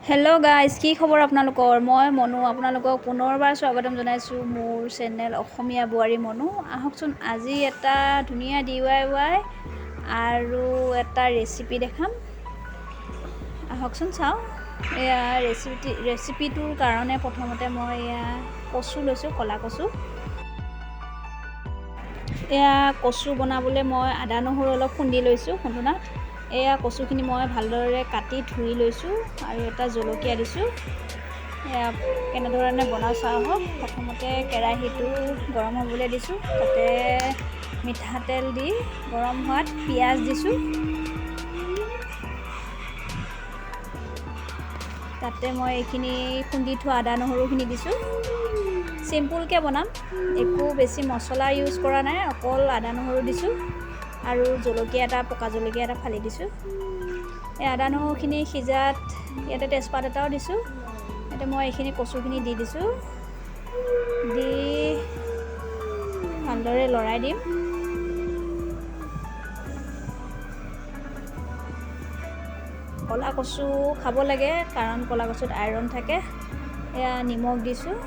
Hello' guys, কি খবৰ আপোনালোকৰ? মই মনু আপোনালোকক পুনৰবাৰ স্বাগতম জনাইছোঁ মোৰ চেনেল অসমীয়া বোৱাৰী মনু। আহকচোন আজি এটা ধুনীয়া DIY আৰু এটা ৰেচিপি দেখাম। আহকচোন চাওঁ। এয়া ৰেচিপিটোৰ কাৰণে প্ৰথমতে মই এয়া কচু লৈছোঁ, ক'লা কচু। এয়া কচু বনাবলৈ মই আদা নহৰু অলপ খুন্দি লৈছোঁ খুন্দনাত। এয়া কচুখিনি মই ভালদৰে কাটি ধুই লৈছোঁ আৰু এটা জলকীয়া দিছোঁ। এয়া কেনেধৰণে বনাওঁ চাওঁ আহক। প্ৰথমতে কেৰাহীটো গৰম হ'বলৈ দিছোঁ, তাতে মিঠাতেল দি গৰম হোৱাত পিঁয়াজ দিছোঁ। তাতে মই এইখিনি খুন্দি থোৱা আদা নহৰুখিনি দিছোঁ। চিম্পুলকৈ বনাম, একো বেছি মছলা ইউজ কৰা নাই, অকল আদা নহৰু দিছোঁ আৰু জলকীয়া এটা, পকা জলকীয়া এটা ফালি দিছোঁ। এই আদা নহৰুখিনি সিজাত ইয়াতে তেজপাত এটাও দিছোঁ। ইয়াতে মই এইখিনি কচুখিনি দি দিছোঁ, দি ভালদৰে লৰাই দিম। ক'লা কচু খাব লাগে কাৰণ ক'লা কচুত আইৰণ থাকে। এয়া নিমখ দিছোঁ,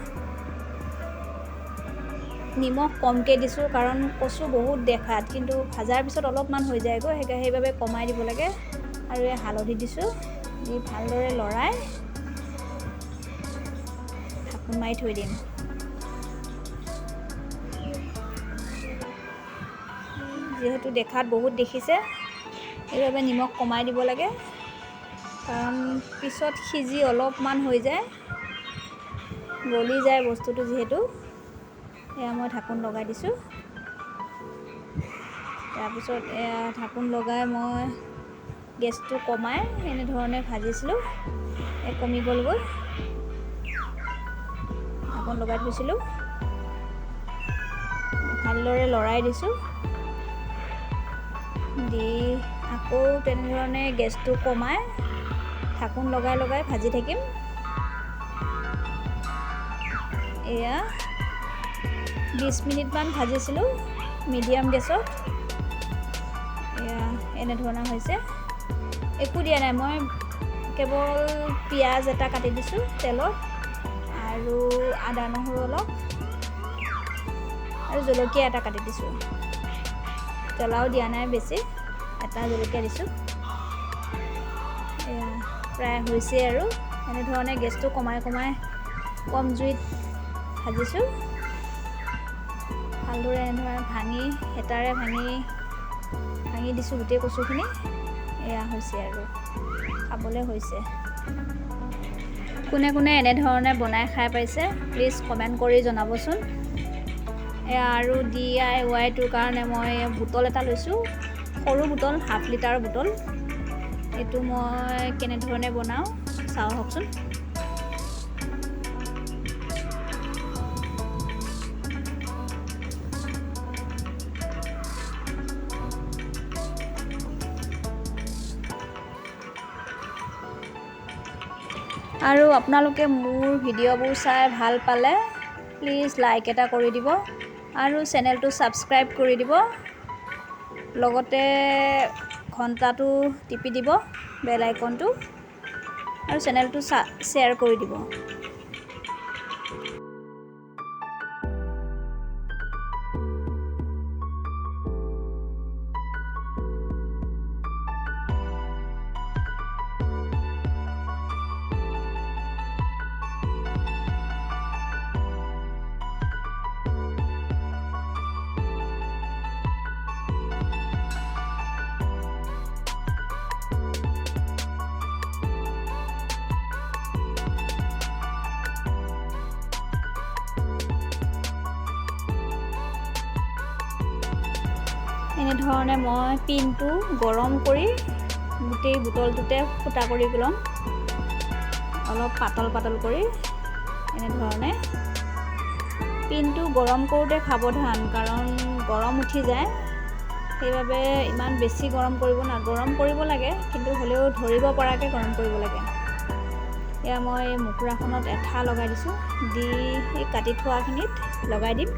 নিমখ কমকৈ দিছোঁ কাৰণ কচু বহুত দেখাত, কিন্তু ভাজাৰ পিছত অলপমান হৈ যায়গৈ, সেইবাবে কমাই দিব লাগে। আৰু এই হালধি দিছোঁ, দি ভালদৰে লৰাই ঢাকোন মাৰি থৈ দিম। যিহেতু দেখাত বহুত দেখিছে, সেইবাবে নিমখ কমাই দিব লাগে কাৰণ পিছত সিজি অলপমান হৈ যায়, গলি যায় বস্তুটো যিহেতু। এয়া মই ঢাকোন লগাই দিছোঁ। তাৰপিছত এয়া ঢাকোন লগাই মই গেছটো কমাই এনেধৰণে ভাজিছিলোঁ। কমি গ'লগৈ, ঢাকোন লগাই থৈছিলোঁ। ভালদৰে লৰাই দিছোঁ, দি আকৌ তেনেধৰণে গেছটো কমাই ঢাকোন লগাই লগাই ভাজি থাকিম। এয়া 20 মিনিটমান ভাজিছিলোঁ মিডিয়াম গেছত। এয়া এনেধৰণৰ হৈছে, একো দিয়া নাই, মই কেৱল পিঁয়াজ এটা কাটি দিছোঁ তেলত আৰু আদা নহৰু অলপ আৰু জলকীয়া এটা কাটি দিছোঁ। জ্বলাও দিয়া নাই বেছি, এটা জলকীয়া দিছোঁ। এয়া প্ৰায় হৈছে আৰু এনেধৰণে গেছটো কমাই কমাই কম জুইত ভাজিছোঁ। ভালদৰে এনেধৰণে হেতাৰে ভাঙি দিছোঁ গোটেই কচুখিনি। এয়া হৈছে আৰু খাবলৈ হৈছে। কোনে কোনে এনেধৰণে বনাই খাই পাইছে প্লিজ কমেণ্ট কৰি জনাবচোন। এয়া আৰু DIYটোৰ কাৰণে মই বুটল এটা লৈছোঁ, সৰু বুটল, ½ লিটাৰৰ বুটল। এইটো মই কেনেধৰণে বনাওঁ চাওঁ আহকচোন। আৰু আপোনালোকে মোৰ ভিডিঅ'বোৰ চাই ভাল পালে প্লিজ লাইক এটা কৰি দিব আৰু চেনেলটো ছাবস্ক্ৰাইব কৰি দিব। লগতে ঘণ্টাটো টিপি দিব, বেল আইকনটো, আৰু চেনেলটো শ্বেয়াৰ কৰি দিব। এনেধৰণে মই পিনটো গৰম কৰি গোটেই বুটলটোতে ফুটা কৰি ল'ম, অলপ পাতল পাতল কৰি। এনেধৰণে পিনটো গৰম কৰোঁতে সাৱধান, কাৰণ গৰম উঠি যায়, সেইবাবে ইমান বেছি গৰম কৰিব লাগে, কিন্তু হ'লেও ধৰিব পৰাকৈ গৰম কৰিব লাগে। এয়া মই মুকুৰাখনত এঠা লগাই দিছোঁ, দি এই কাটি থোৱাখিনিত লগাই দিম।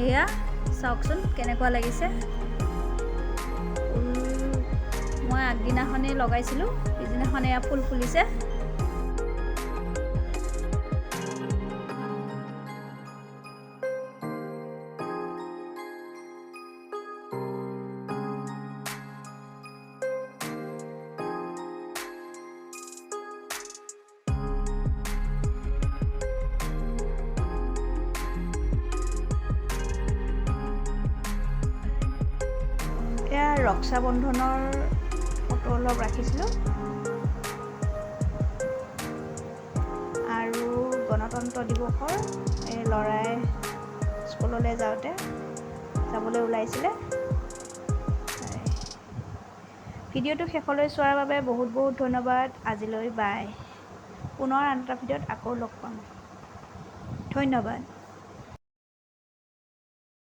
এয়া চাওকচোন কেনেকুৱা লাগিছে। ফুল মই আগদিনাখনেই লগাইছিলোঁ, পিছদিনাখন এয়া ফুল ফুলিছে। এয়া ৰক্ষাবন্ধনৰ ফটো অলপ ৰাখিছিলোঁ আৰু গণতন্ত্ৰ দিৱসৰ এই ল'ৰাই স্কুললৈ যাবলৈ ওলাইছিলে। ভিডিঅ'টো শেষলৈ চোৱাৰ বাবে বহুত বহুত ধন্যবাদ। আজিলৈ বাই। পুনৰ আন এটা ভিডিঅ'ত আকৌ লগ পাম। ধন্যবাদ।